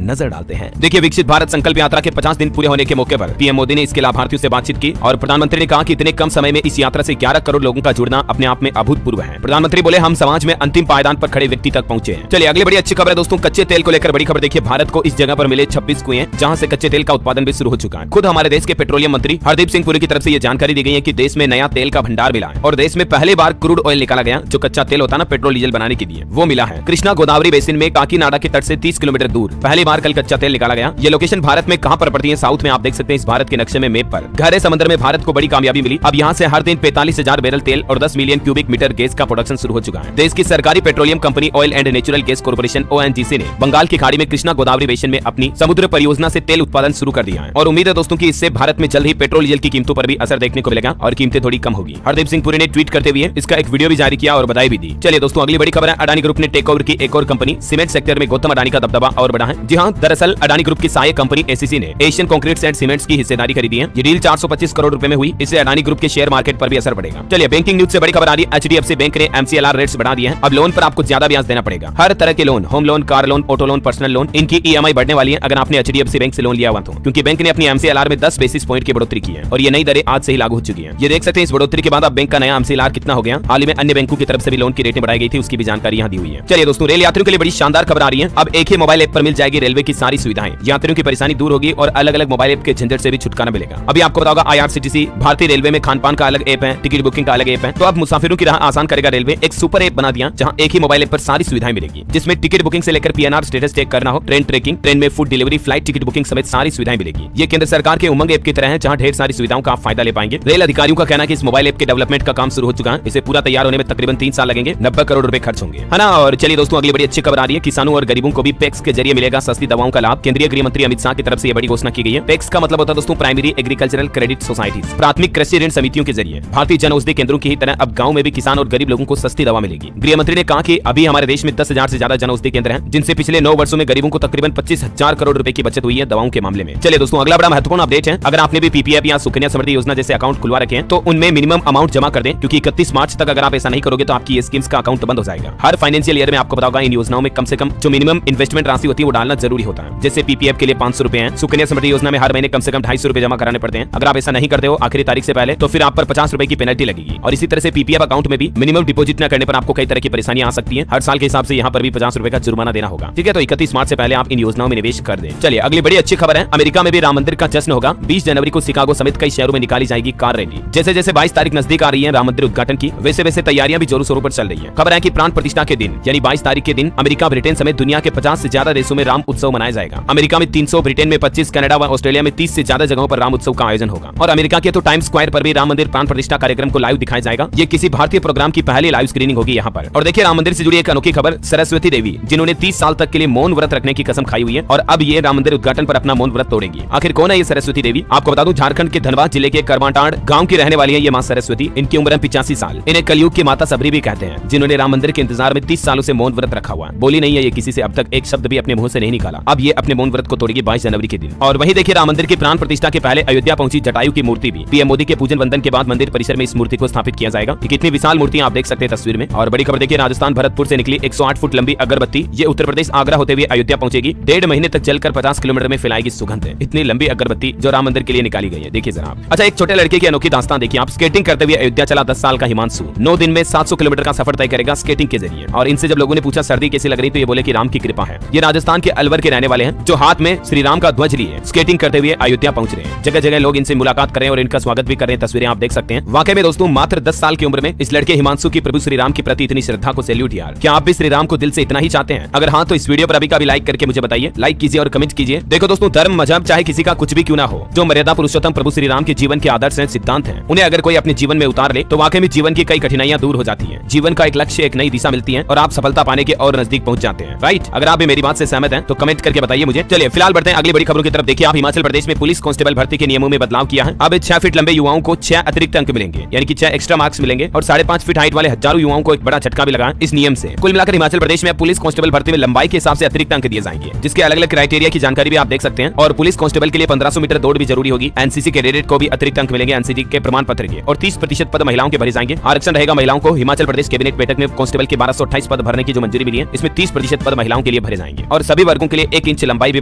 नजर डालते हैं। देखिए, विकसित भारत संकल्प यात्रा के 50 दिन पूरे होने के मौके पर पीएम मोदी ने इसके लाभार्थियों से बातचीत की और प्रधानमंत्री ने कहा कि इतने कम समय में इस यात्रा से 11 करोड़ लोगों का जुड़ना अपने आप में अभूतपूर्व है। प्रधानमंत्री बोले, हम समाज में अंतिम पायदान पर खड़े व्यक्ति तक पहुंचे हैं। चलिए अगली बड़ी अच्छी खबर है दोस्तों, कच्चे तेल को लेकर बड़ी खबर। देखिए, भारत को इस जगह पर मिले 26 कुएं जहां से कच्चे तेल का उत्पादन भी शुरू हो चुका है। खुद हमारे देश के पेट्रोलियम मंत्री हरदीप सिंह पुरी की तरफ से ये जानकारी दी गई है कि देश में नया तेल का भंडार मिला है और देश में पहली बार क्रूड ऑयल निकाला गया, जो कच्चा तेल होता है ना पेट्रोल डीजल बनाने के लिए, वो मिला है। कृष्णा गोदावरी बेसिन में काकीनाडा के तट से 30 किलोमीटर दूर पहली बार कल कच्चा तेल निकाला गया। ये लोकेशन भारत में कहां पर पड़ती है? साउथ में। आप देख सकते हैं इस भारत के नक्शे में मैप पर। गहरे समंदर में भारत को बड़ी कामयाबी मिली। अब यहाँ से हर दिन 45,000 बैरल तेल और 10 मिलियन क्यूबिक मीटर गैस का प्रोडक्शन शुरू हो चुका है। देश की सरकारी petroleum company oil and natural gas corporation ONGC ने बंगाल की खाड़ी में कृष्णा गोदावरी बेसिन में अपनी समुद्र परियोजना से तेल उत्पादन शुरू कर दिया है और उम्मीद है दोस्तों कि इससे भारत में जल्द ही पेट्रोल डीजल की कीमतों पर भी असर देखने को मिलेगा और कीमतें थोड़ी कम होगी। हरदीप सिंह पुरी ने ट्वीट करते हुए इसका एक वीडियो भी जारी किया और बधाई भी दी। चलिए दोस्तों अगली बड़ी खबर है, अडानी ग्रुप ने टेक ओवर की एक और कंपनी सीमेंट सेक्टर में गौतम अडानी का दबदबा और बढ़ा है। जी हां, दरअसल अडानी ग्रुप की सहायक कंपनी ACC ने एशियन कंक्रीट्स एंड सीमेंट्स की हिस्सेदारी खरीदी है। ये डील 425 करोड़ रुपए में हुई। इससे अडानी ग्रुप के शेयर मार्केट पर भी असर पड़ेगा। चलिए बैंकिंग न्यूज से बड़ी खबर आ रही है, HDFC बैंक ने MCLR रेट्स बढ़ा दिए हैं। अब लोन पर आपको ज्यादा ब्याज देना पड़ेगा। हर तरह के loan, home loan, car loan, auto loan, personal loan, इनकी EMI बढ़ने वाली है अगर आपने HDFC बैंक से लोन लिया हुआ तो, क्योंकि बैंक ने अपनी MCLR में 10 बेसिस पॉइंट की बढ़ोतरी की है और ये नई दरें आज से ही लागू हो चुकी है। ये देख सकते हैं इस बढ़ोतरी के बाद अब बैंक का नया MCLR कितना हो गया। हाल ही में अन्य बैंकों की तरफ से भी लोन की रेटें बढ़ाई गई थी, उसकी भी जानकारी यहाँ दी हुई है। चलिए दोस्तों, रेल यात्रियों के लिए बड़ी शानदार खबर आ रही है। अब एक ही मोबाइल ऐप पर मिल जाएगी रेलवे की सारी सुविधाएं। यात्रियों की परेशानी दूर होगी और अलग अलग मोबाइल ऐप के झंझट से भी छुटकारा मिलेगा। अभी आपको बताओगा IRCTC भारतीय रेलवे में खान-पान का अलग ऐप है, टिकट बुकिंग का अलग ऐप है। तो अब मुसाफिरों की राह आसान करेगा रेलवे। एक सुपर ऐप बना दिया जहां एक ही मोबाइल ऐप पर सारी सुविधाएं मिलेगी, जिसमें टिकट बुकिंग से लेकर PNR स्टेटस चेक करना हो, ट्रेन ट्रैकिंग, ट्रेन में food delivery, flight ticket booking समेत सारी सुविधाएं मिलेगी। ये केंद्र सरकार के उमंग ऐप की तरह है जहां ढेर सारी सुविधाओं का आप फायदा ले पाएंगे। रेल अधिकारियों का कहना है कि इस मोबाइल ऐप के डेवलपमेंट का काम शुरू हो चुका है। इसे पूरा तैयार होने में तकरीबन 3 साल लगेंगे, 90 करोड़ रुपए खर्च होंगे, है ना। और चलिए दोस्तों अगली बड़ी अच्छी खबर आ रही है, किसानों और गरीबों को भी पैक्स के जरिए मिलेगा सस्ती दवाओं का लाभ। केंद्रीय गृह मंत्री अमित शाह की तरफ से यह बड़ी घोषणा की गई है। पैक्स का मतलब होता है दोस्तों प्राइमरी एग्रीकल्चरल क्रेडिट सोसाइटीज, प्राथमिक कृषि ऋण समितियों के जरिए भारतीय जन औषधि केंद्रों की ही तरह अब गांव में भी किसान और गरीब लोगों को सस्ती दवा मिलेगी। गृह मंत्री ने कहा कि अभी हमारे देश में 10,000 से ज्यादा जन औषधि केंद्र हैं, जिनसे पिछले 9 वर्षों में गरीबों को तकरीबन 25,000 करोड़ रुपए की बचत हुई है दवाओं के मामले में। चलिए दोस्तों अगला बड़ा महत्वपूर्ण अपडेट है, अगर आपने भी PPF या सुकन्या समृद्धि योजना जैसे अकाउंट खुलवा रखे हैं तो उनमें मिनिमम अमाउंट जमा कर दें, क्योंकि 31 मार्च तक अगर आप ऐसा नहीं करोगे तो आपकी ये स्कीम्स का अकाउंट बंद हो जाएगा। हर फाइनेंशियल ईयर में आपको बताऊंगा इन योजनाओं में कम से कम जो मिनिमम इन्वेस्टमेंट राशि होती है वो डालना जरूरी होता है। जैसे PPF के लिए 500 रुपए है, सुकन्या समृद्धि योजना में हर महीने कम से कम 250 रुपए जमा कराने पड़ते हैं। अगर आप ऐसा नहीं करते हो आखिरी तारीख से पहले तो फिर आप पर 50 रुपए की पेनल्टी लगेगी। और इसी तरह से PPF अकाउंट में भी मिनिमम डिपॉजिट न करने पर आपको कई तरह की परेशानियां आ सकती है। हर साल के हिसाब से यहाँ पर भी 50 रुपए का जुर्माना देना होगा। ठीक है, तो 31 मार्च से पहले आप इन योजनाओं में निवेश कर दें। चलिए अगली बड़ी अच्छी खबर है, अमेरिका में भी राम मंदिर का जश्न होगा। 20 जनवरी को शिकागो समेत कई शहरों में निकाली जाएगी कार रैली। जैसे जैसे 22 तारीख नजदीक आ रही है राम मंदिर उद्घाटन की, वैसे वैसे तैयारियां भी जोरों शोरों पर चल रही है। खबर है कि प्राण प्रतिष्ठा के दिन यानी 22 तारीख के दिन अमेरिका, ब्रिटेन समेत दुनिया के 50 से ज्यादा देशों में राम उत्सव मनाया जाएगा। अमेरिका में 300, ब्रिटेन में 25, कनाडा व ऑस्ट्रेलिया में 30 से ज्यादा जगहों पर राम उत्सव का आयोजन होगा। और अमेरिका के तो टाइम्स स्क्वायर पर भी राम मंदिर प्राण प्रतिष्ठा कार्यक्रम को लाइव दिखाया जाएगा। ये किसी भारतीय प्रोग्राम की पहली लाइव स्क्रीनिंग होगी यहाँ पर। और देखिए राम मंदिर से जुड़ी एक अनोखी खबर, सरस्वती देवी जिन्होंने 30 साल तक के लिए मौन व्रत रखने की कसम खाई हुई है और अब ये राम मंदिर उद्घाटन पर अपना मौन व्रत तोड़ेंगी। आखिर कौन है ये सरस्वती देवी? आपको बता दूं झारखंड के धनबाद जिले के करवाटांड गांव की रहने वाली है ये मां सरस्वती। इनकी उम्र है 85 साल। इन्हें कलयुग की माता सबरी भी कहते हैं, जिन्होंने राम मंदिर के इंतजार में 30 सालों से मौन व्रत रखा हुआ है। बोली नहीं है ये किसी से, अब तक एक शब्द भी अपने मुंह से नहीं निकाला। अब ये अपने मौन व्रत को तोड़ेगी 22 जनवरी के दिन। और वहीं देखिए राम मंदिर की प्राण प्रतिष्ठा के पहले अयोध्या पहुंची जटायु की मूर्ति भी। पीएम मोदी के पूजन वंदन के बाद मंदिर परिसर में इस मूर्ति को स्थापित किया जाएगा। कितनी विशाल मूर्तियां आप देख सकते हैं तस्वीर में। और बड़ी खबर देखिए, राजस्थान भरतपुर से निकली 108 फुट लंबी अगरबत्ती ये उत्तर प्रदेश आगरा होते हुए अयोध्या पहुंचेगी। 1.5 महीने तक जलकर 50 किलोमीटर में फैलाएगी सुगंध। इतनी लंबी अगरबत्ती जो राम मंदिर के लिए निकाली गई है, देखिए जरा। अच्छा, एक छोटे लड़के की अनोखी दास्तान देखिए आप। स्केटिंग करते हुए अयोध्या चला 10 साल का हिमांशु। 9 दिन में 700 किलोमीटर का सफर तय करेगा स्केटिंग के जरिए। और इनसे जब लोगों ने पूछा सर्दी कैसी लग रही तो ये बोले कि राम की कृपा है। ये राजस्थान के अलवर के रहने वाले हैं जो हाथ में श्री राम का ध्वज लिए स्केटिंग करते हुए अयोध्या पहुंच रहे हैं। जगह जगह लोग इनसे मुलाकात कर रहे हैं और इनका स्वागत भी कर रहे हैं। तस्वीरें आप देख सकते हैं। वाकई में दोस्तों मात्र 10 साल की उम्र में इस लड़के हिमांशु की प्रभु श्री राम के प्रति इतनी श्रद्धा को सैल्यूट यार। क्या आप भी श्री राम को दिल से इतना ही चाहते हैं? अगर हाँ तो इस वीडियो पर अभी का भी लाइक करके मुझे बताइए। लाइक कीजिए और कमेंट कीजिए। देखो दोस्तों, धर्म मजहब चाहे किसी का कुछ भी क्यों ना हो, जो मर्यादा पुरुषोत्तम प्रभु श्री राम के जीवन के आदर्श हैं, सिद्धांत हैं, उन्हें अगर कोई अपने जीवन में उतार ले तो वाकई में जीवन की कई कठिनाइयां दूर हो जाती हैं। जीवन का एक लक्ष्य, एक नई दिशा मिलती है और आप सफलता पाने के और नजदीक पहुंच जाते हैं। राइट? अगर आप भी मेरी बात से सहमत हैं तो कमेंट करके बताइए मुझे। चलिए फिलहाल बढ़ते हैं अगली बड़ी खबरों की तरफ। देखिए आप, हिमाचल प्रदेश में पुलिस कांस्टेबल भर्ती के नियमों में बदलाव किया है। अब 6 फीट लंबे युवाओं को 6 अतिरिक्त अंक मिलेंगे, यानी कि 6 एक्स्ट्रा मार्क्स मिलेंगे। और 5.5 फीट हाइट वाले हजारों युवाओं को एक बड़ा झटका भी लगा इस नियम से। कुल मिलाकर हिमाचल प्रदेश में पुलिस कांस्टेबल भर्ती में लंबाई के हिसाब से अतिरिक्त अंक दिए जाएंगे, जिसके अलग अलग क्राइटेरिया की जानकारी भी आप देख सकते हैं। और पुलिस कांस्टेबल के लिए 1500 मीटर दौड़ भी जरूरी होगी। एनसीसी कैडेट को भी अतिरिक्त अंक मिलेंगे एनसीसी के प्रमाण पत्र के। और 30% पद महिलाओं के भरे जाएंगे। आरक्षण रहेगा महिलाओं को। हिमाचल प्रदेश कैबिनेट बैठक में कांस्टेबल के 1228 पद भरने की जो मंजूरी मिली है, इसमें 30% पद महिलाओं के लिए भरे जाएंगे और सभी वर्गों के लिए 1 इंच लंबाई भी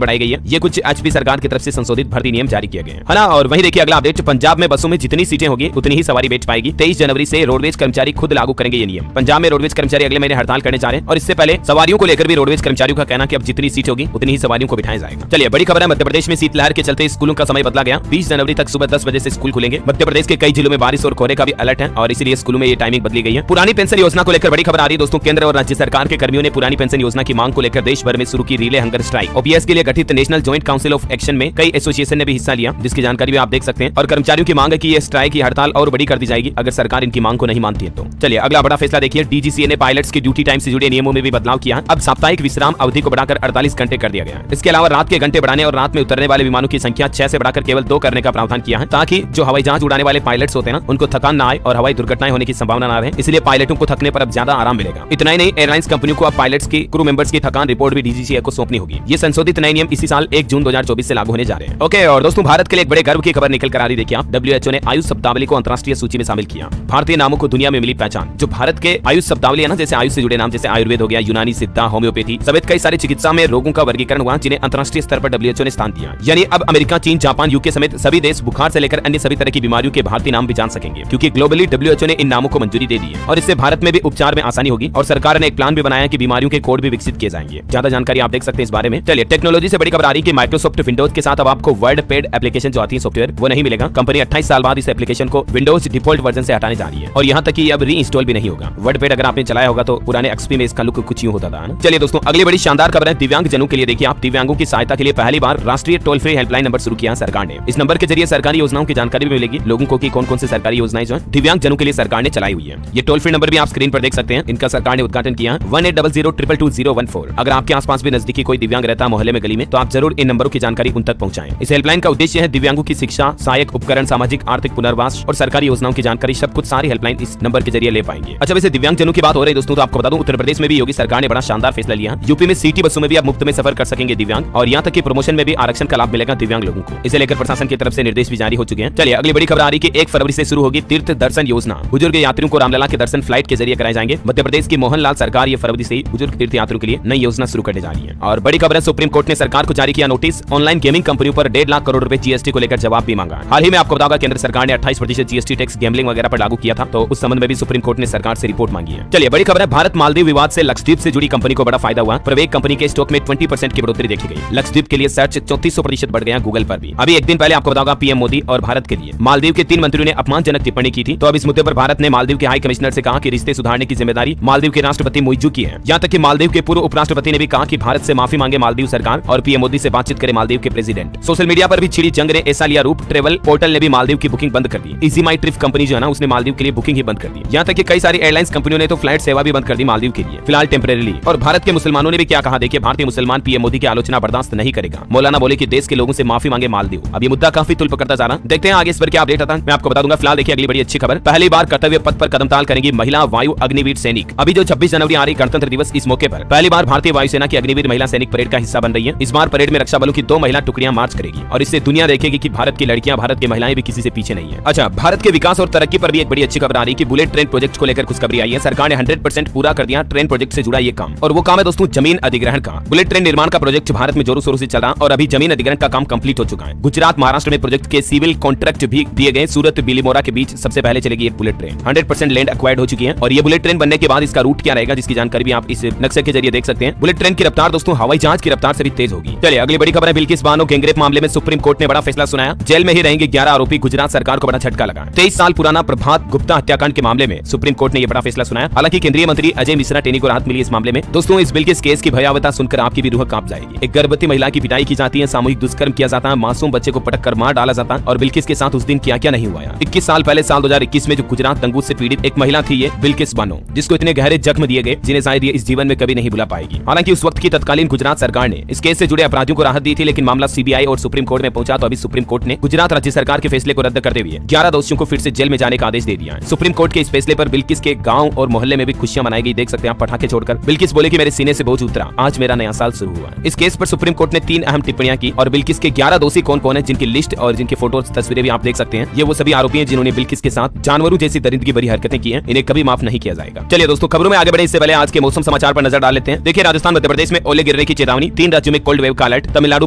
बढ़ाई गई है। ये कुछ एचपी सरकार की तरफ से संशोधित भर्ती नियम जारी किए गए हैं, है ना। और वहीं देखिए अगला अपडेट, पंजाब में बसों में जितनी सीटें होगी उतनी ही सवारी बैठ पाएगी। 23 जनवरी से रोडवेज कर्मचारी खुद लागू करेंगे ये नियम। पंजाब में रोडवेज कर्मचारी अगले महीने हड़ताल करने जा रहे हैं और इससे पहले सवारियों को लेकर भी रोडवेज कर्मचारियों का कहना कि अब जितनी सीट होगी उतनी ही सवारियों को बिठाया जाएगा। चलिए बड़ी खबर है, मध्य प्रदेश में शीतलहर के चलते स्कूलों का समय बदला गया। 20 जनवरी तक सुबह 10 बजे से स्कूल खुलेंगे। मध्य प्रदेश के कई जिलों में बारिश और कोहरे का भी अलर्ट है और इसीलिए स्कूलों में ये टाइमिंग बदली गई है। पुरानी पेंशन योजना को लेकर बड़ी खबर आ रही है दोस्तों। केंद्र और राज्य सरकार के कर्मियों ने पुरानी पेंशन योजना की मांग को लेकर देश भर में शुरू की रिले हंगर स्ट्राइक। ओपीएस के लिए गठित national joint council of action में कई एसोसिएशन ने भी हिस्सा लिया, जिसकी जानकारी भी आप देख सकते हैं। और कर्मचारियों की मांग है कि ये स्ट्राइक की हड़ताल और बड़ी कर दी जाएगी अगर सरकार इनकी मांग को नहीं मानती है तो। चलिए अगला बड़ा फैसला देखिए, डीजीसीए ने पायलट्स की ड्यूटी टाइम से जुड़े नियमों में भी बदलाव किया। अब साप्ताहिक विश्राम अवधि को बढ़ाकर 48 घंटे कर दिया गया। इसके अलावा रात के घंटे बढ़ाने और रात में उतरने वाले विमानों की संख्या 6 से बढ़ाकर केवल 2 करने का प्रावधान किया है, ताकि जो हवाई जहाज उड़ाने वाले पायलट्स होते हैं ना, उनको थकान ना आए और हवाई दुर्घटनाएं होने की संभावना ना रहे। इसलिए पायलटों को थकने पर अब ज्यादा आराम मिलेगा। इतना ही नहीं, एयरलाइंस कंपनियों को अब पायलट्स की क्रू मेंबर्स की थकान रिपोर्ट भी डीजीसीए को सौंपनी होगी। ये संशोधित नए नियम इसी साल 1 जून 2024 से लागू होने जा रहे हैं। ओके, और दोस्तों भारत के लिए एक बड़े गर्व की खबर निकल कर आ रही, देखिए आप, डब्ल्यूएचओ ने आयुष शब्दावली को अंतर्राष्ट्रीय सूची में शामिल किया। भारतीय नामों को दुनिया में मिली पहचान। जो भारत के आयुष शब्दावली है ना, जैसे आयुष से जुड़े नाम जैसे आयुर्वेद हो गया, यूनानी, सिद्धा, होम्योपैथी समेत कई सारी चिकित्सा में रोगों का वर्गीकरण हुआ, जिन्हें अंतर्राष्ट्रीय स्तर पर डब्ल्यूएचओ ने स्थान दिया। यानी अब अमेरिका, चीन, जापान, यूके समेत सभी देश बुखार से लेकर अन्य सभी तरह की बीमारियों के भारतीय नाम भी जान सकेंगे, क्योंकि ग्लोबली डब्ल्यूएचओ ने इन नामों को मंजूरी दे दी है। और इससे भारत में भी उपचार में आसानी होगी और सरकार ने एक प्लान भी बनाया कि बीमारियों के कोड भी विकसित किए जाएंगे। ज्यादा जानकारी आप देख सकते हैं इस बारे में। चलिए टेक्नोलॉजी से बड़ी खबर आ रही है कि माइक्रोसॉफ्ट विंडोज के साथ अब आपको वर्ड पैड एप्लीकेशन जो आती है सॉफ्टवेयर, वो नहीं मिलेगा। कंपनी 28 साल बाद इस एप्लीकेशन को विंडोज डिफॉल्ट वर्जन से हटाने जा रही है और यहाँ तक कि अब री इंस्टॉल भी नहीं होगा। वर्ड पैड अगर आपने चलाया होगा तो पुराने एक्सपी में इसका लुक कुछ यूं होता था। चलिए दोस्तों अगली बड़ी शानदार खबर है दिव्यांग जनों के लिए। देखिए आप, दिव्यांगों की सहायता के लिए पहली बार राष्ट्रीय टोल फ्री हेल्पलाइन नंबर शुरू किया सरकार ने। इस नंबर के जरिए सरकारी योजनाओं की जानकारी भी मिलेगी लोगों को कि कौन कौन सी सरकारी योजनाएं जो दिव्यांग जनों के लिए सरकार ने चलाई हुई है। ये टोल फ्री नंबर भी आप स्क्रीन पर देख सकते हैं। इनका सरकार ने उद्घाटन किया 1800222014। अगर आपके आसपास भी नजदीकी कोई दिव्यांग रहता है मोहल्ले में, गली में, तो आप जरूर इन नंबरों की जानकारी उन तक पहुंचाएं। इस हेल्पलाइन का उद्देश्य है दिव्यांगों की शिक्षा, सहायक उपकरण, सामाजिक आर्थिक पुनर्वास और सरकारी योजनाओं की जानकारी सब कुछ सारी हेल्पलाइन इस नंबर के जरिए ले पाएंगे। अच्छा, वैसे दिव्यांग जनों की बात हो रही है दोस्तों, तो आपको बता दूं उत्तर प्रदेश में भी योगी सरकार ने बड़ा शानदार फैसला लिया। यूपी में सिटी बसों में भी अब मुफ्त में सफर कर सकेंगे दिव्यांग और यहाँ तक कि प्रमोशन में भी आरक्षण का लाभ मिलेगा दिव्यांग लोगों को। इसे लेकर प्रशासन की तरफ से निर्देश भी जारी हो चुके हैं। चलिए अगली बड़ी खबर आ रही है कि 1 फरवरी से शुरू होगी तीर्थ दर्शन योजना। बुजुर्ग यात्रियों को रामलला के दर्शन फ्लाइट के जरिए कराए जाएंगे। मध्य प्रदेश की मोहनलाल सरकार ये फरवरी से बुजुर्ग तीर्थ यात्रियों के लिए नई योजना शुरू करने जा रही है। और बड़ी खबर है, सुप्रीम कोर्ट ने सरकार को जारी किया नोटिस। ऑनलाइन गेमिंग कंपनियों पर 1.5 लाख करोड़ रुपए जीएसटी को लेकर जवाब भी मांगा। हाल ही में आपको बताऊंगा केंद्र सरकार ने 28% जीएसटी टैक्स गैम्बलिंग वगैरह पर लागू किया था, तो उस संबंध में भी सुप्रीम कोर्ट ने सरकार से रिपोर्ट मांगी है। चलिए बड़ी खबर है, भारत मालदीव विवाद से लक्षद्वीप से जुड़ी कंपनी को बड़ा फायदा हुआ। प्रवेग कंपनी के स्टॉक में 20% की बढ़ोतरी देखी गई। लक्षद्वीप के लिए सर्च 3400% बढ़ गया गूगल पर भी। अभी एक दिन पहले आपको बताऊंगा पीएम मोदी और भारत के लिए मालदीव के 3 मंत्रियों ने अपमानजनक टिप्पणी की थी, तो अब इस मुद्दे पर भारत ने मालदीव के हाई कमिश्नर से कहा कि रिश्ते सुधारने की जिम्मेदारी मालदीव के राष्ट्रपति मुइज्जू की है। यहाँ तक कि मालदीव के पूर्व उपराष्ट्रपति ने भी कहा कि भारत से माफी मांगे मालदीव सरकार और पीएम मोदी से बातचीत करे मालदीव के प्रेसिडेंट। सोशल मीडिया पर भी छिड़ी जंग ने ऐसा लिया रूप, ट्रेवल पोर्टल ने भी मालदीव की बुकिंग बंद कर दी। इजी माई ट्रिप कंपनी जो है ना, उसने मालदीव के लिए बुकिंग ही बंद कर दी। यहाँ तक कि कई सारी एयरलाइंस कंपनियों ने तो फ्लाइट सेवा भी बंद कर दी मालदीव के लिए, फिलहाल टेम्परेरीली। और भारत के मुसलमानों ने भी क्या कहा, देखिए, भारतीय मुसलमान पीएम मोदी की आलोचना बर्दाश्त नहीं करेगा। मौलाना बोले कि देश के लोगों से माफी मांगे मालदीव। अब ये मुद्दा काफी तुल पकड़ता जा रहा। देखते हैं आगे इस पर क्या अपडेट आता है, मैं आपको बता दूंगा। फिलहाल देखिए अगली बड़ी अच्छी खबर, पहली बार कर्तव्य पथ पर कदमताल करेंगी महिला वायु अग्निवीर सैनिक। अभी जो 26 जनवरी आ रही गणतंत्र दिवस, इस मौके पर पहली बार भारतीय वायुसेना की अग्निवीर महिला सैनिक परेड का हिस्सा बन रही है। इस बार परेड में रक्षा बलों की 2 महिला टुकड़ियां मार्च करेगी और इससे दुनिया देखेगी कि भारत की लड़कियां, भारत की महिलाएं भी किसी से पीछे नहीं है। अच्छा, भारत के विकास और तरक्की पर भी एक बड़ी अच्छी खबर आ रही है कि बुलेट ट्रेन प्रोजेक्ट को लेकर खुशखबरी आई है। सरकार ने 100% पूरा कर दिया ट्रेन प्रोजेक्ट से जुड़ा ये काम, और वो काम है दोस्तों जमीन अधिग्रहण का। बुलेट ट्रेन निर्माण का प्रोजेक्ट भारत में जोरों शोरों से चला और अभी जमीन अधिग्रहण का काम कंप्लीट हो चुका है। गुजरात, महाराष्ट्र में प्रोजेक्ट के सिविल कॉन्ट्रैक्ट भी दिए गए। सूरत बिलीमोरा के बीच सबसे पहले चलेगी ये बुलेट ट्रेन। 100% लैंड एक्वायर्ड हो चुकी है और ये बुलेट ट्रेन बनने के बाद इसका रूट क्या रहेगा, जिसकी जानकारी भी आप इस नक्शे के जरिए देख सकते हैं। बुलेट ट्रेन की रफ्तार दोस्तों हवाई जहाज की रफ्तार से भी तेज होगी। चलिए अगली बड़ी खबर है, बिल्किस बानो गैंगरेप मामले में सुप्रीम कोर्ट ने बड़ा फैसला सुनाया। जेल में ही रहेंगे 11 आरोपी। गुजरात सरकार को बड़ा झटका लगा। 23 साल पुराना प्रभात गुप्ता हत्याकांड के मामले में सुप्रीम कोर्ट ने यह बड़ा फैसला सुनाया। हालांकि केंद्रीय मंत्री अजय मिश्रा टेनी को राहत मिली इस मामले में। दोस्तों इस बिल्किस केस की भयावहता सुनकर आपकी भी रूह कांप जाएगी। एक गर्भवती महिला की पिटाई की जाती है, सामूहिक दुष्कर्म किया जाता है, मासूम बच्चे को पटक कर मार डाला जाता है, और बिल्किस के साथ उस दिन क्या क्या नहीं हुआ। 21 साल पहले साल 2021 में जो गुजरात दंगों से पीड़ित एक महिला थी ये बिल्किस बानो, जिसको इतने गहरे जख्म दिए गए जिन्हें शायद ये इस जीवन में कभी नहीं भुला पाएगी। हालांकि उस वक्त की तत्कालीन गुजरात सरकार ने इस केस से जुड़े अपराधियों को राहत दी थी, लेकिन मामला सीबीआई और सुप्रीम कोर्ट में पहुंचा तो अभी सुप्रीम कोर्ट ने गुजरात राज्य सरकार के फैसले को रद्द करते हुए 11 दोषियों को फिर से जेल में जाने का आदेश दे दिया है। सुप्रीम कोर्ट के इस फैसले पर बिल्किस के गांव और मोहल्ले में भी खुशियां मनाई गई। देख सकते हैं आप पटाखे छोड़कर। बिल्किस बोले कि मेरे सीने से बोझ उतरा, आज मेरा नया साल शुरू हुआ। इस केस पर सुप्रीम कोर्ट ने 3 अहम टिप्पणियां की और बिल्किस के 11 दोषी कौन कौन है, जिनकी लिस्ट और जिनकी फोटो तस्वीरें भी आप देख सकते हैं। ये वो सभी आरोपी हैं जिन्होंने बिल्किस के साथ जानवरों जैसी दरिंदगी भरी हरकतें की हैं। इन्हें कभी माफ नहीं किया जाएगा। चलिए दोस्तों खबरों में आगे बढ़े इससे पहले आज के मौसम समाचार पर नजर डाल लेते हैं। देखिए राजस्थान, मध्य प्रदेश में ओले गिरने की चेतावनी। 3 राज्यों में कोल्ड वेव का अलर्ट। तमिलनाडु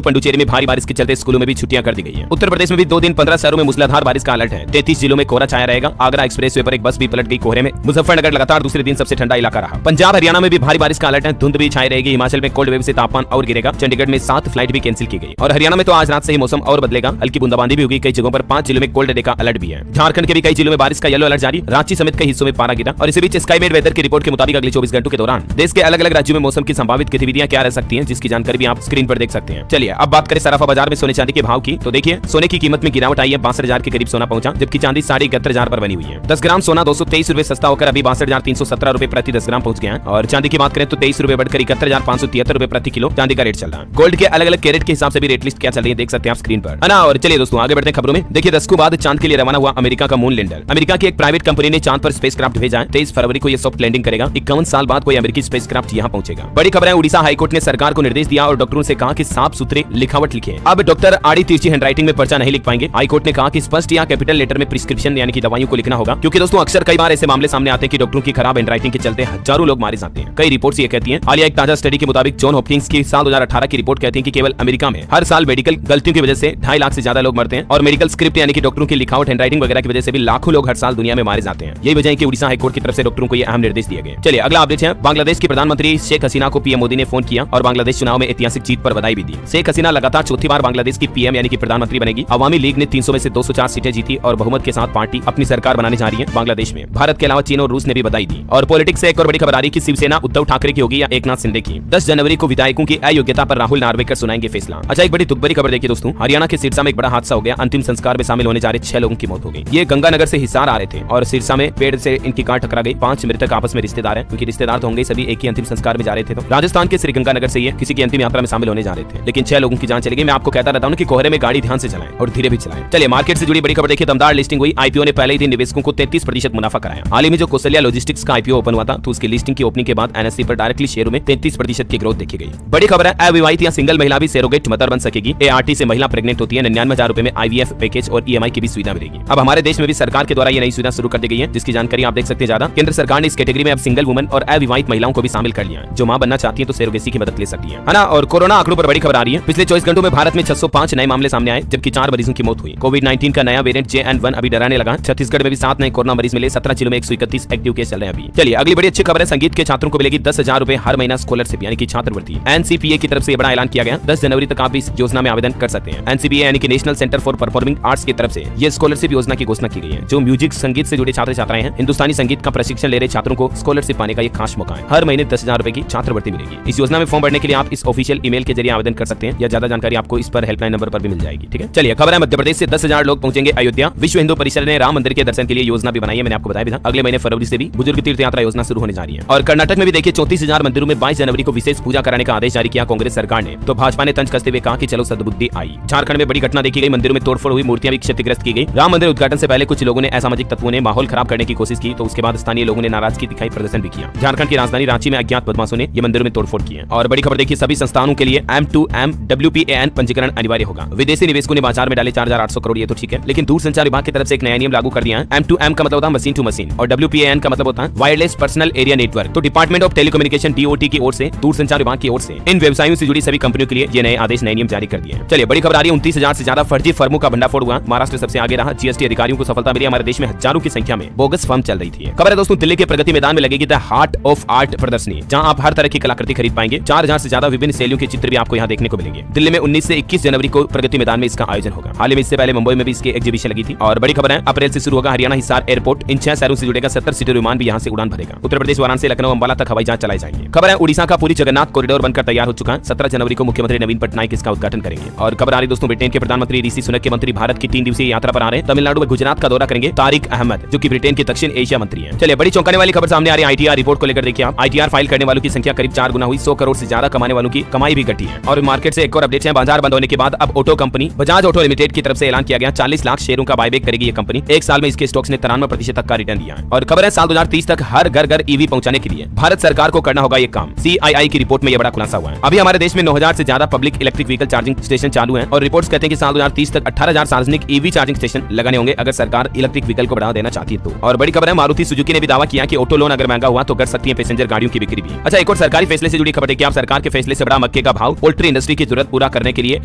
पुडुचेरी में भारी बारिश के चलते स्कूलों में भी छुट्टियां कर दी गई है। उत्तर प्रदेश में भी 2 दिन 15 शहरों में मूसलाधार बारिश का अलर्ट है। 33 जिलों में कोहरा छाया रहेगा। आगरा एक्सप्रेस वे पर एक बस भी पलट गई कोहरे में। मुजफ्फरनगर लगातार दूसरे दिन सबसे ठंडा इलाका रहा। पंजाब हरियाणा में भी भारी बारिश का अलर्ट है। धुंध भी छाई रहेगी। हिमाचल में कोल्ड वेव से तापमान और गिरेगा। चंडीगढ़ में 7 फ्लाइट भी कैंसिल की गई। और हरियाणा में तो आज रात से ही मौसम और बदलेगा। हल्की बूंदाबांदी भी होगी। कई जगहों पर 5 जिलों में कोल्ड डे का अलर्ट भी है। झारखंड के भी कई जिलों में बारिश का येलो अलर्ट जारी। रांची समेत कई हिस्सों में पारा गिरा। और इसी बीच स्काईमेट वेदर की रिपोर्ट के मुताबिक अगले 24 घंटों के दौरान देश के अलग अलग राज्यों में मौसम की संभावित गतिविधियां क्या रह सकती हैं, जिसकी जानकारी भी आप स्क्रीन पर देख सकते हैं। चलिए अब बात करें सराफा बाजार में सोने चांदी के भाव की। तो देखिए सोने की कीमत में गिरावट आई है। 62,000 के करीब सोना पहुंचा, जबकि चांदी 71,500 पर बनी हुई है। 10 ग्राम सोना 223 रुपए सस्ता होकर अभी 62,317 रुपए प्रति 10 ग्राम पहुंच गया है। और चांदी की बात करें तो 23 रुपए बढ़कर 71,573 रुपए प्रति किलो चांदी का रेट चल रहा है। गोल्ड के अलग अलग कैरेट के हिसाब से भी रेट लिस्ट क्या चल रही है देख सकते हैं आप स्क्रीन पर, है ना। और चलिए दोस्तों आगे बढ़ते हैं खबरों में। देखिए दशकों बाद चांद के लिए रवाना हुआ अमेरिका का मून लैंडर। अमेरिका की एक प्राइवेट कंपनी ने चांद पर स्पेसक्राफ्ट भेजा है। 23 फरवरी को यह सॉफ्ट लैंडिंग करेगा। 51 साल बाद कोई अमेरिकी स्पेसक्राफ्ट यहां पहुंचेगा। बड़ी खबर है, उड़ीसा हाईकोर्ट ने सरकार को निर्देश दिया और डॉक्टरों से कहा कि साफ सुथरे लिखावट लिखें। अब डॉक्टर आड़ी तिरछी हैंडराइटिंग में पर्चा नहीं लिख पाएंगे। हाईकोर्ट ने कहा कि स्पष्ट या कैपिटल लेटर में प्रिस्क्रिप्शन यानी कि दवाइयों को लिखना होगा, क्योंकि दोस्तों अक्सर कई बार ऐसे मामले सामने आते हैं कि डॉक्टरों की खराब हैंडराइटिंग के चलते हजारों लोग मारे जाते हैं। कई रिपोर्ट्स ये कहती हैं। हालिया एक ताजा स्टडी के मुताबिक जॉन हॉपकिंस की साल 2018 की रिपोर्ट कहती है कि केवल अमेरिका में हर साल मेडिकल गलतियों की वजह से 2.5 लाख से ज्यादा लोग मरते हैं। और मेडिकल स्क्रिप्ट यानी कि डॉक्टरों की लिखावट हैंडराइटिंग वगैरह की वजह से भी लाखों लोग हर साल दुनिया में मारे जाते हैं। यही वजह है कि उड़ीसा हाईकोर्ट की तरफ से डॉक्टरों को ये अहम निर्देश दिए गए। चलिए अगला अपडेट है। बांग्लादेश की प्रधानमंत्री शेख हसीना को पीएम मोदी ने फोन किया और बांग्लादेश चुनाव में ऐतिहासिक जीत पर बधाई भी दी। शेख हसीना लगातार चौथी बार बांग्लादेश की पीएम यानी कि प्रधानमंत्री बनेगी। अवामी लीग ने 300 में से 204 सीटें जीती और बहुमत के साथ पार्टी अपनी सरकार बनाने जा रही है बांग्लादेश में। भारत के अलावा चीन और रूस ने भी बधाई दी। और पॉलिटिक्स से एक और बड़ी खबर आ रही है कि शिवसेना उद्धव ठाकरे की होगी या एकनाथ शिंदे की। 10 जनवरी को विधायकों की अयोग्यता पर राहुल नार्वेकर सुनाएंगे फैसला। अच्छा एक बड़ी दुख भरी खबर देखिए दोस्तों, हरियाणा के सिरसा में एक बड़ा हादसा हो गया। अंतिम संस्कार में शामिल होने जा रहे 6 लोगों की मौत हो गई। ये गंगानगर से हिसार आ रहे थे और सिरसा में पेड़ से इनकी कार टकरा गई। 5 मृतक आपस में रिश्तेदार हैं, क्योंकि रिश्तेदार तो होंगे सभी एक ही अंतिम संस्कार में जा रहे थे। तो राजस्थान के श्रीगंगानगर से ये किसी की अंतिम यात्रा में शामिल होने जा रहे थे, लेकिन 6 लोगों की जान चली गई। मैं आपको कहता रहता हूं कि कोहरे में गाड़ी ध्यान से चलाएं और धीरे भी चलाएं। चलिए मार्केट से जुड़ी बड़ी खबर देखिए। दमदार लिस्टिंग हुई। आईपीओ ने पहले ही दिन निवेशकों को 33% मुनाफा कराया। हाल ही में जो कौशल्या लॉजिस्टिक्स का आईपीओ ओपन हुआ था, तो उसकी लिस्टिंग की ओपनिंग के बाद एनएसई पर डायरेक्टली शेयरों में 33% की ग्रोथ देखी गई। बड़ी खबर है, अविवाहित या सिंगल महिला भी सेरोगेट मदर बन सकेगी। एआरटी से महिला प्रेग्नेंट होती है 99,000 रुपए में आईवीएफ पैकेज और ईएमआई की भी सुविधा मिलेगी। अब हमारे देश में भी सरकार के द्वारा ये नई सुविधा शुरू कर दी गई है, जिसकी जानकारी आप देख सकते हैं। ज्यादा केंद्र सरकार ने इस कैटेगरी में अब सिंगल वुमन और अविवाहित महिलाओं को भी शामिल कर लिया है, जो मां बनना चाहती है तो सेरोगेसी की मदद ले सकती है ना। और कोरोना आंकड़ों पर बड़ी खबर आ रही है। पिछले 24 घंटों में भारत में 605 नए मामले सामने आए, जबकि 4 मरीजों की मौत हुई। कोविड-19 का नया वेरिएंट JN1 अभी डराने लगा। छत्तीसगढ़ में भी 7 नए कोरोना मरीज मिले। 17 जिलों में 131 एक्टिव केस चल रहे हैं अभी। चलिए अगली बड़ी अच्छी खबर है। संगीत के छात्रों को मिलेगी 10,000 रुपए हर महीना स्कॉलरशिप यानी कि छात्रवृत्ति। एनसीपीए की तरफ से बड़ा ऐलान किया गया। 10 जनवरी तक आप इस योजना में आवेदन कर सकते हैं। एनसीपीए यानी कि national centre for performing arts की तरफ से ये स्कॉलरशिप योजना की घोषणा की गई है। जो म्यूजिक संगीत से जुड़े छात्र छात्राएं हैं, हिंदुस्तानी संगीत का प्रशिक्षण ले रहे छात्रों को स्कॉलरशिप पाने का एक खास मौका है। हर महीने 10,000 रुपए की छात्रवृत्ति मिलेगी। इस योजना में फॉर्म भरने के लिए आप इस ऑफिशियल ईमेल के जरिए आवेदन कर सकते हैं, या ज्यादा जानकारी आपको इस पर हेल्पलाइन नंबर पर भी मिल जाएगी। ठीक है, चलिए खबर है मध्य प्रदेश से 10,000 लोग पहुंचेंगे अयोध्या। विश्व हिंदू परिषद ने राम मंदिर के दर्शन के लिए योजना भी बनाई है। मैंने आपको बताया भी था। अगले महीने फरवरी से भी बुजुर्ग तीर्थ यात्रा योजना शुरू होने जा रही है। और कर्नाटक में भी देखिए 34,000 मंदिरों में 22 जनवरी को विशेष पूजा कराने का आदेश जारी किया कांग्रेस सरकार ने। तो भाजपा ने तंज कसते हुए कहा कि चलो सद्बुद्धि आई। झारखंड में बड़ी घटना देखी गई। मंदिरों में तोड़फोड़ हुई, मूर्तियां भी क्षतिग्रस्त की गई। राम मंदिर उद्घाटन से पहले कुछ लोगों ने असामाजिक तत्वों ने माहौल खराब करने की कोशिश की, तो उसके बाद स्थानीय लोगों ने नाराजगी दिखाई, प्रदर्शन भी किया। झारखंड की राजधानी रांची में अज्ञात बदमाशों ने ये मंदिरों में तोड़फोड़ की है। और बड़ी खबर देखिए, सभी संस्थानों के लिए M2M WPAN पंजीकरण अनिवार्य होगा। विदेशी निवेशकों ने बाजार में डाले 4,800 करोड़, ये तो ठीक है, लेकिन दूरसंचार विभाग की तरफ से एक नया नियम लागू कर दिया है। M2M का मतलब होता है मशीन टू मशीन और WPAN का मतलब होता है वायरलेस पर्सनल एरिया नेटवर्क। तो डिपार्टमेंट ऑफ टेलीकम्युनिकेशन DOT की ओर से, दूरसंचार विभाग की ओर से इन व्यवसायों से जुड़ी सभी कंपनियों के लिए ये नए आदेश, नए नियम जारी कर दिए हैं। चलिए बड़ी खबर आ रही है, 29,000 से ज्यादा फर्जी फर्मों का भंडाफोड़ हुआ। महाराष्ट्र सबसे आगे रहा। जीएसटी अधिकारियों को सफलता मिली। हमारे देश में हजारों की संख्या में बोगस फर्म चल रही थी। खबर है दोस्तों, दिल्ली के प्रगति मैदान में लगेगी द हार्ट ऑफ आर्ट प्रदर्शनी, जहां आप हर तरह की कलाकृति खरीद पाएंगे। 4,000 से ज्यादा विभिन्न शैलियों के चित्र भी आपको यहाँ देखने को मिलेंगे। दिल्ली में 19 से 21 जनवरी को प्रगति मैदान में इसका आयोजन होगा। हाल ही में इससे पहले मुंबई में भी इसकी एग्जीबिशन लगी थी। और बड़ी खबर है, अप्रैल से शुरू होगा हरियाणा हिसार एयरपोर्ट। इन 6 शहरों से जुड़ेगा 70 सीटर विमान भी यहाँ से उड़ान भरेगा। उत्तर प्रदेश वाराणसी, लखनऊ, अंबाला तक हवाई जहाज चलाए जाएंगे। खबर है, उड़ीसा का पूरी जगन्नाथ कॉरिडोर बनकर तैयार हो चुका है। 17 जनवरी को मुख्यमंत्री नवीन पटनायक इसका उद्घाटन करेंगे। और खबर आ रही दोस्तों, ब्रिटेन के प्रधानमंत्री ऋषि सुनक के मंत्री भारत की 3 दिवसीय यात्रा पर आ रहे हैं। तमिलनाडु में गुजरात का दौरा करेंगे तारिक अहमद, जो कि ब्रिटेन के दक्षिण एशिया मंत्री हैं। चलिए बड़ी चौंकाने वाली खबर सामने आ रही है। ITR रिपोर्ट को लेकर देखिए आप। ITR फाइल करने वालों की संख्या करीब 4 गुना हुई। 100 करोड़ से ज्यादा कमाने वालों की कमाई भी घटी है। और मार्केट से एक और अपडेट है। बाजार बंद होने के बाद अब auto company Bajaj auto limited की तरफ से ऐलान किया गया 40 लाख शेयरों का बायबैक करेगी ये कंपनी। एक साल में इसके स्टॉक्स ने 93% तक का रिटर्न दिया है। और खबर है, साल 2030 तक हर घर घर EV पहुंचाने के लिए भारत सरकार को करना होगा ये काम। CII की रिपोर्ट में यह बड़ा खुलासा हुआ है। अभी हमारे देश में 9,000 से ज्यादा public electric vehicle charging station चालू हैं और रिपोर्ट्स कहते हैं कि साल 2030 तक 18,000 सार्वजनिक EV चार्जिंग स्टेशन लगाने होंगे, अगर सरकार इलेक्ट्रिक व्हीकल को बढ़ावा देना चाहती है तो। और बड़ी खबर है, मारुति सुजुकी ने भी दावा किया कि ऑटो लोन अगर महंगा हुआ तो कर सकती है पैसेंजर गाड़ियों की बिक्री भी। अच्छा, एक और सरकारी फैसले से जुड़ी खबर देखिए आप। सरकार के फैसले से बड़ा मक्के का भाव, पोल्ट्री इंडस्ट्री की जरूरत पूरा करने के लिए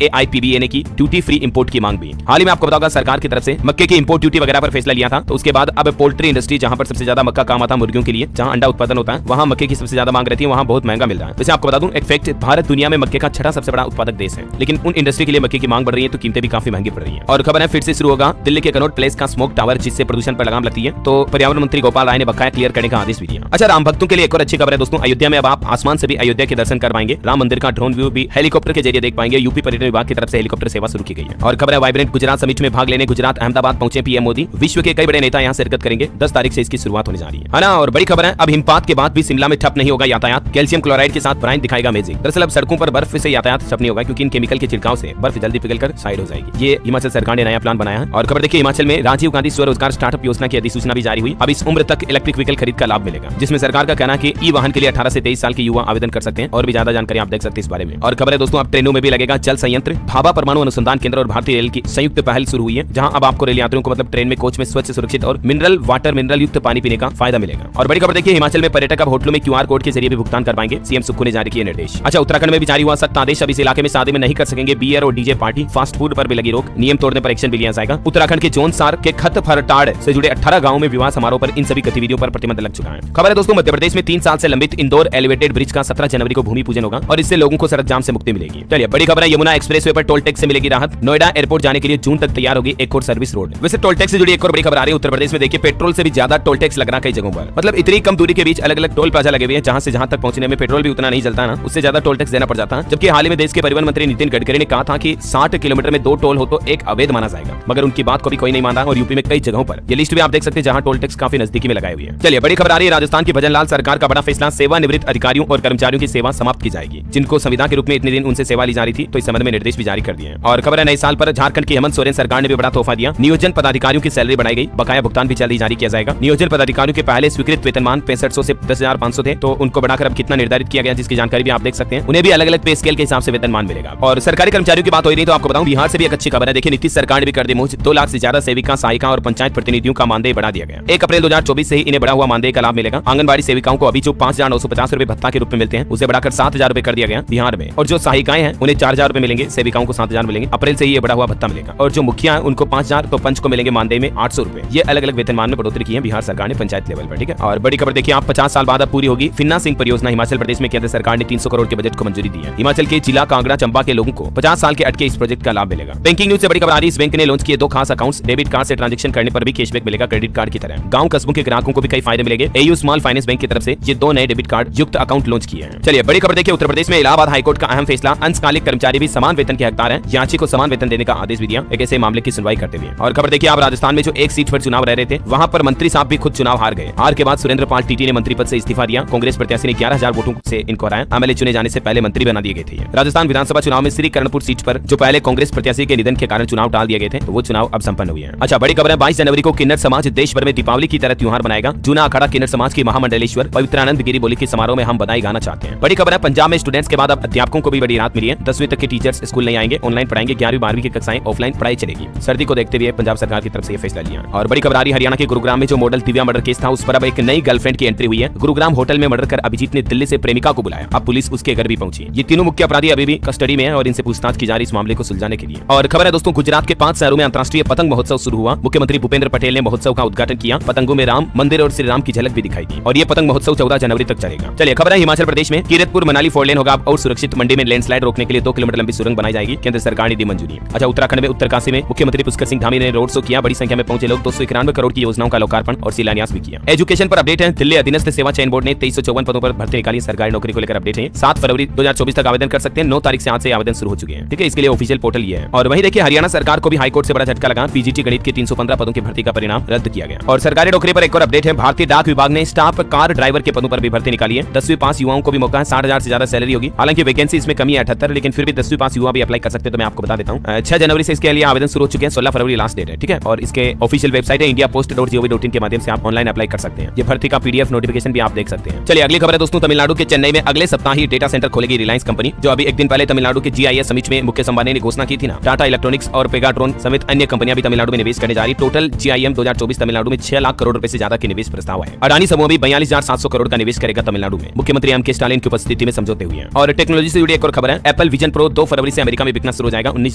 AIPBA ने की ड्यूटी फ्री इंपोर्ट की मांग भी। हाल ही में आपको बताऊंगा सरकार की तरफ से मक्के की इंपोर्ट ड्यूटी वगैरह पर फैसला लिया था, तो उसके बाद अब पोल्ट्री इंडस्ट्री जहां पर सबसे ज्यादा मक्का काम आता है मुर्गियों के लिए, जहां अंडा उत्पादन होता है, वहां मक्के की सबसे ज्यादा मांग रहती है, वहां बहुत महंगा मिल रहा है। वैसे आपको बता दूं एक फैक्ट, भारत दुनिया में मक्के का छठा सबसे बड़ा उत्पादक देश है, लेकिन उन इंडस्ट्री के लिए मक्के की मांग बढ़ रही है तो कीमतें भी काफी महंगी पड़ रही है। और खबर है फिर से शुरू होगा दिल्ली के कनॉट प्लेस का स्मोक टावर, जिससे प्रदूषण पर लगाम लगती है, तो पर्यावरण मंत्री गोपाल राय ने बकाया क्लियर करने का आदेश भी दिया। अच्छा, राम भक्तों के लिए एक और अच्छी खबर है दोस्तों, अयोध्या में अब आप आसमान से भी अयोध्या के दर्शन कर पाएंगे। राम मंदिर का ड्रोन व्यू भी हेलीकॉप्टर के जरिए देख पाएंगे। यूपी पर्यटन विभाग की तरफ से हेलीकॉप्टर सेवा शुरू की गई है। और खबर है वाइब्रेंट गुजरात समिट में भाग लेने गुजरात अहमदाबाद पहुंचे पीएम मोदी। विश्व के कई बड़े नेता यहां शिरकत करेंगे। 10 तारीख से इसकी शुरुआत होने जा रही है ना। और बड़ी खबर है, अब हिमपात के बाद भी शिमला में ठप नहीं होगा यातायात। कैल्शियम क्लोराइड के साथ ब्राइन दिखाएगा मैजिक। दरअसल अब सड़कों पर बर्फ से यातायात ठप नहीं होगा, क्योंकि इन केमिकल के छिड़काव से बर्फ जल्दी पिघलकर साइड हो जाएगी। ये हिमाचल सरकार ने नया प्लान बनाया है। और खबर देखिए, हिमाचल में राजीव गांधी स्वरोजगार स्टार्टअप योजना की अधिसूचना भी जारी हुई। अब इस उम्र तक इलेक्ट्रिक व्हीकल खरीद का लाभ मिलेगा, जिसमें सरकार का कहना है कि ई वाहन के लिए 18 से 23 साल के युवा आवेदन कर सकते हैं। और भी ज्यादा जानकारी आप देख सकते हैं इस बारे में। और खबर है दोस्तों, अब ट्रेनों में भी लगेगा जल संयंत्र। भाभा परमाणु अनुसंधान केंद्र और भारतीय रेल की संयुक्त पहल शुरू हुई है, जहां अब आपको रेल यात्रियों को मतलब ट्रेन में कोच में स्वच्छ, सुरक्षित और मिनरल युक्त पानी पीने का फायदा मिलेगा। और बड़ी खबर देखिए, हिमाचल में पर्यटक अब होटलों में QR कोड के जरिए भी भुगतान कर पाएंगे। सीएम सुक्खू ने जारी किए निर्देश। अच्छा, उत्तराखंड में भी जारी हुआ सख्त आदेश। अब इस इलाके में शादी में नहीं कर सकेंगे बियर और डीजे पार्टी। फास्ट फूड पर भी लगी रोक। नियम तोड़ने पर एक्शन भी लिया जाएगा। उत्तराखंड के जोनसार के खतफरटाड़ से जुड़े 18 गांवों में विवाह समारोह पर इन सभी गतिविधियों पर प्रतिबंध लग चुका है। खबर है दोस्तों, मध्य प्रदेश में 3 साल से लंबित इंदौर एलिवेटेड ब्रिज का 17 जनवरी को भूमि पूजन होगा और इससे लोगों को सड़क जाम से मुक्ति मिलेगी। चलिए बड़ी खबर है, यमुना एक्सप्रेसवे पर टोल टैक्स से मिलेगी राहत। नोएडा एयरपोर्ट जाने के लिए जून तक तैयार होगी एक और सर्विस रोड। वैसे टोल टैक्स से जुड़ी एक और बड़ी खबर आ रही है। उत्तर प्रदेश में देखिए, पेट्रोल से भी ज्यादा टोल टैक्स लग रहा है कई जगहों पर। मतलब इतनी कम दूरी के बीच अलग अलग टोल प्लाजा लगे हुए हैं, जहां से जहां तक पहुंचने में पेट्रोल भी उतना नहीं जलता ना, उससे ज्यादा टोल टैक्स देना पड़ जाता है। जबकि हाल ही में देश के परिवहन मंत्री नितिन गडकरी ने कहा था कि 60 किलोमीटर में 2 टोल हो तो एक अवैध माना जाएगा, मगर उनकी बात को भी कोई नहीं माना। और यूपी में कई जगहों पर ये लिस्ट भी आप देख सकते हैं जहां टोल टैक्स काफी नजदीकी में लगाए हुए हैं। चलिए बड़ी खबर आ रही है, राजस्थान की भजनलाल सरकार का बड़ा फैसला। सेवानिवृत्त अधिकारियों और कर्मचारियों की सेवा समाप्त की जाएगी, जिनको संविदा के रूप में इतने दिन उनसे सेवा ली जा रही थी, तो इस संबंध में निर्देश भी जारी कर दिए हैं। और खबर है, नए साल पर झारखंड की हेमंत सोरेन सरकार ने भी बड़ा तोहफा दिया। नियोजन पदाधिकारियों की सैलरी बढ़ाई गई, बकाया भुगतान भी जल्दी जारी किया जाएगा। नियोजन पदाधिकारियों के पहले स्वीकृत वेतनमान 6500 से 10,500 थे, तो उनको बढ़ाकर अब कितना निर्धारित किया गया, जिसकी जानकारी भी आप देख सकते हैं। उन्हें भी अलग अलग पे स्केल के हिसाब से वेतनमान मिलेगा। और सरकारी कर्मचारियों की बात हो रही है तो आपको बताऊं, बिहार से भी एक अच्छी खबर है। देखिए, नीतीश सरकार ने भी कर दी मुझ 2 लाख से ज्यादा सेविका, सहायिका और पंचायत प्रतिनिधियों का मानदेय बढ़ा दिया गया। 1 अप्रैल 2024 से ही इन्हें बढ़ा हुआ मानदेय का लाभ मिलेगा। आंगनबाड़ी सेविकाओं को अभी जो 5,950 रुपए भत्ता के रूप में मिलते हैं, उसे बढ़ाकर 7,000 रुपए कर दिया गया बिहार में। और जो सहायिकाएं हैं उन्हें 4,000 रुपए मिलेंगे, सेविकाओं को 7,000 मिलेंगे। अप्रैल से ही ये बढ़ा हुआ भत्ता मिलेगा। और जो मुखिया है उनको 5,000, तो पंच को मिलेंगे मानदेय में 800 रुपए। ये अलग अलग वेतनमान में बढ़ोतरी की है बिहार सरकार ने पंचायत लेवल पर, ठीक है। और बड़ी खबर देखिए, आप 50 साल बाद अब पूरी होगी फिन्ना सिंह परियोजना। हिमाचल प्रदेश में केंद्र सरकार ने 300 करोड़ के बजट को मंजूरी दी है। हिमाचल के जिला कांगड़ा चंबा के लोगों को 50 साल के अटके इस प्रोजेक्ट का लाभ मिलेगा। बैंकिंग न्यूज से बड़ी खबर आ रही है, इस बैंक ने लॉन्च किए 2 खास अकाउंट्स। डेबिट कार्ड से ट्रांजैक्शन करने पर भी कैशबैक मिलेगा क्रेडिट कार्ड की तरह। गांव कस्बों के ग्राहकों को भी कई फायदे मिलेंगे। एयू स्मॉल फाइनेंस बैंक की तरफ से ये 2 नए डेबिट कार्ड युक्त अकाउंट लॉन्च किए हैं। चलिए बड़ी खबर देखिए, उत्तर प्रदेश में इलाहाबाद हाईकोर्ट का अहम फैसला। अंशकालिक कर्मचारी भी समान वेतन के हकदार हैं। याची को समान वेतन देने का आदेश भी दिया एक ऐसे मामले की सुनवाई करते हुए। और खबर देखिए, आप राजस्थान में जो एक सीट पर चुनाव रह रहे थे, वहां पर मंत्री साहब भी खुद चुनाव हार गए। हार के बाद सुरेंद्र पाल टीटी ने मंत्री पद से इस्तीफा दिया। कांग्रेस प्रत्याशी ने 11,000 वोटों से इनको हराया। एमएलए चुने जाने से पहले मंत्री बना दिए गए थे। राजस्थान विधानसभा चुनाव में श्री कर्णपुर सीट पर जो पहले कांग्रेस प्रत्याशी के निधन के कारण चुनाव टाल दिए गए थे, तो वो चुनाव अब संपन्न हुए हैं। अच्छा, बड़ी खबर है, 22 जनवरी को किन्नर समाज देश भर में दीपावली की तरह त्योहार मनाएगा। जूना अखाड़ा किन्नर समाज की महामंडलेश्वर पवित्रानंद गिरी बोली के समारोह में हम बधाई गाना चाहते हैं। बड़ी खबर है, पंजाब में स्टूडेंट्स के बाद अब अध्यापकों को भी बड़ी राहत मिली है। 10वीं तक के टीचर्स स्कूल नहीं आएंगे, ऑनलाइन पढ़ाएंगे। 11वीं 12वीं की कक्षाएं ऑफलाइन पढ़ाई चलेगी। सर्दी को देखते हुए पंजाब सरकार की तरफ से यह फैसला लिया। और बड़ी खबर आ रही है, हरियाणा के गुरुग्राम में जो मॉडल दिव्या मर्डर केस था, उस पर अब एक नई गर्लफ्रेंड की एंट्री हुई है। गुरुग्राम होटल में मर्डर कर अभिजीत ने दिल्ली से प्रेमिका को बुलाया। अब पुलिस उसके घर भी पहुंची। ये तीनों मुख्य अपराधी अभी भी कस्टडी में है और इनसे पूछताछ की जा रही इस मामले को सुलझाने के लिए। और खबर है दोस्तों, गुजरात के 5 शहरों में अंतर्राष्ट्रीय पतंग महोत्सव शुरू हुआ। मुख्यमंत्री भूपेंद्र पटेल ने महोत्सव का उद्घाटन किया। पतंगों में राम मंदिर और श्री राम की झलक भी दिखाई दी। और ये पतंग महोत्सव 14 जनवरी तक चलेगा। चलिए खबर है, हिमाचल प्रदेश में कीरतपुर मनाली 4 लेन होगा और सुरक्षित। मंडी में लैंडस्लाइड रोकने के लिए 2 किलोमीटर लंबी सुरंग बनाई जाएगी। केंद्र सरकार ने दी मंजूरी। अच्छा, उत्तराखंड में उत्तरकाशी में मुख्यमंत्री पुष्कर सिंह धामी ने रोड शो किया। बड़ी संख्या में पहुंचे लोग 291 करोड़ की योजनाओं का लोकार्पण और शिलान्यास भी किया। एजुकेशन पर अपडेट है, दिल्ली अधीनस्थ सेवा चयन बोर्ड ने 2354 पदों पर भर्ती निकाली। सरकारी नौकरी को लेकर अपडेट है। 7 फरवरी 2024 तक आवेदन कर सकते हैं। 9 तारीख से आज से आवेदन शुरू हो चुके हैं, ठीक है। इसके लिए ऑफिशियल पोर्टल ये है। और वहीं देखिए, हरियाणा सरकार को भी हाईकोर्ट से बड़ा झटका लगा। पीजीटी गणित के 315 पदों की भर्ती का परिणाम रद्द किया गया। और सरकारी नौकरी पर एक और अपडेट है, भारतीय डाक विभाग ने स्टाफ कार ड्राइवर के पदों पर भी भर्ती निकाली है। 10वीं पास युवाओं को भी मौका है। 60,000 से ज्यादा सैलरी होगी। हालांकि वैकेंसी इसमें कमी है 78, लेकिन फिर भी 10वीं पास युवा भी अप्लाई कर सकते हैं। तो मैं आपको बता देता हूँ, 6 जनवरी से इसके लिए आवेदन शुरू हो चुके हैं। 16 फरवरी लास्ट डेट है, ठीक है। और इसके ऑफिशियल वेबसाइट है indiapost.gov.in के माध्यम से आप ऑनलाइन अप्लाई कर सकते हैं। ये भर्ती का PDF नोटिफिकेशन भी आप देख सकते हैं। चलिए अगली खबर है दोस्तों, तमिलनाडु के चेन्नई में अगले सप्ताह ही डेटा सेंटर खोलेगी रिलायंस कंपनी। जो अभी एक दिन पहले तमिलनाडु के GIS समिट में मुकेश अंबानी ने घोषणा की थी ना। टाटा इलेक्ट्रॉनिक्स और पेगाट्रॉन समेत अन्य कंपनियां भी तमिलनाडु में निवेश करने जा रही। टोटल GIM 2024 तमिलनाडु में 6 लाख करोड़ रुपए से ज्यादा के निवेश प्रस्ताव है। अडानी समूह भी 42,700 करोड़ का निवेश करेगा तमिलनाडु में। मुख्यमंत्री M.K. स्टालिन की उपस्थिति में समझौता होते हुए। और टेक्नोलॉजी से जुड़ी एक और खबर है, एप्पल विजन प्रो 2 फरवरी से अमेरिका में बिकना शुरू हो जाएगा। 19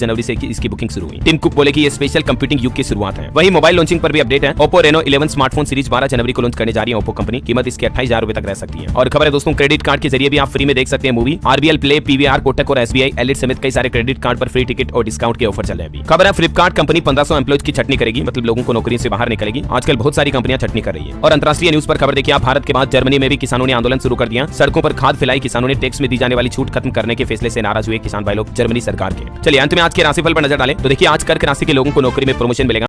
जनवरी से इसकी बुकिंग शुरू हुई। टिम कुक बोले कि ये स्पेशल कंप्यूटिंग युग की शुरुआत है। वही मोबाइल लॉन्चिंग पर भी अपडेट है। ओप्पो रेनो 11 स्मार्टफोन सीरीज 12 जनवरी को लॉन्च करने जा रही है ओप्पो कंपनी। कीमत इसकी 28,000 रुपए तक रह सकती है। और खबर है दोस्तों, क्रेडिट कार्ड के जरिए भी आप फ्री में देख सकते हैं movie. RBL play, PVR, Kotak और एसबीआई एलिट समेत कई सारे क्रेडिट कार्ड पर फ्री टिकट और डिस्काउंट के ऑफर चल रहे हैं। खबर है, फ्लिपकार्ट कंपनी 1500 एम्प्लॉयज की छटनी करेगी, मतलब लोगों को नौकरी से बाहर निकलेगी। आजकल बहुत सारी कंपनियां छटनी कर रही है। और अंतरराष्ट्रीय न्यूज पर खबर देखिए आप, भारत के बाद जर्मनी में भी किसानों ने आंदोलन शुरू कर दिया। सड़कों पर खाद फैलाई किसानों ने। टैक्स में दी जाने वाली छूट खत्म करने के फैसले से नाराज हुए किसान भाई लोग जर्मनी सरकार के। चलिए अंत में आज के राशिफल पर नजर डालें तो देखिए आज कर्क राशि के लोगों को नौकरी में प्रमोशन मिलेगा।